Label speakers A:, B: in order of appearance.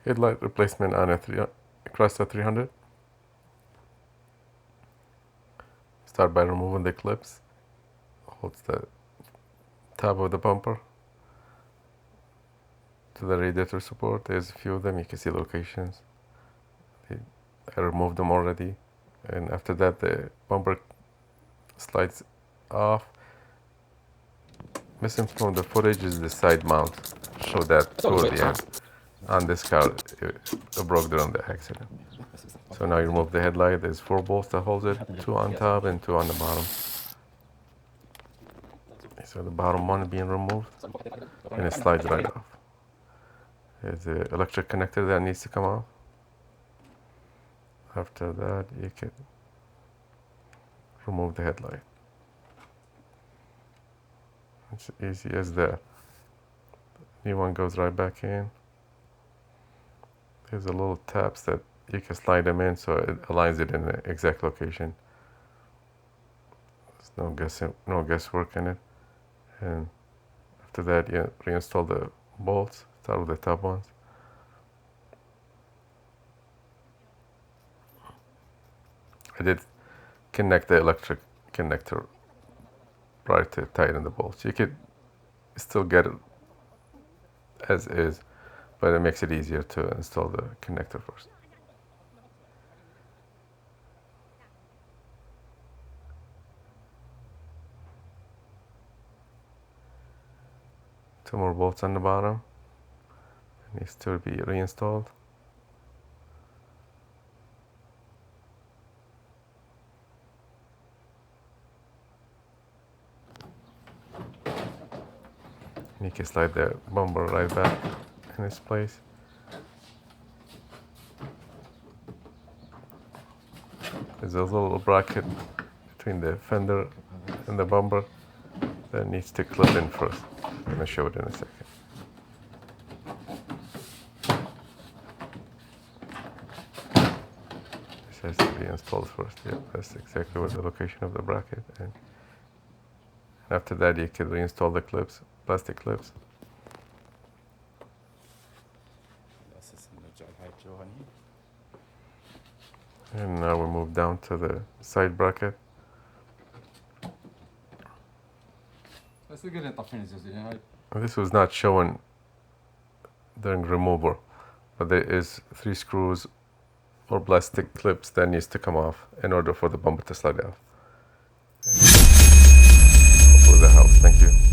A: Headlight replacement on a Chrysler 300. Start by removing the clips. Holds the top of the bumper to the radiator support. There's a few of them. You can see the locations. I removed them already. And after that, the bumper slides off. Missing from the footage is the side mount. Show that toward the end. On this car, it broke during the accident. So now you remove the headlight. There's 4 bolts that hold it, 2 on top and 2 on the bottom. So the bottom one being removed, and it slides right off. There's the electric connector that needs to come off. After that, you can remove the headlight. It's easy as that. New one goes right back in. There's a little tabs that you can slide them in so it aligns it in the exact location. There's no guesswork in it. And after that, you reinstall the bolts. Start with the top ones. I did connect the electric connector prior to tighten the bolts. You could still get it as is, but it makes it easier to install the connector first. Two more bolts on the bottom. It needs to be reinstalled. And you can slide the bumper right back in its place. There's a little bracket between the fender and the bumper that needs to clip in first. I'm going to show it in a second. This has to be installed first. Yeah, that's exactly what the location of the bracket. And after that, you can reinstall the clips, plastic clips. And now we move down to the side bracket. This was not shown during removal, but there is 3 screws or plastic clips that needs to come off in order for the bumper to slide off. Hopefully that helps. Thank you.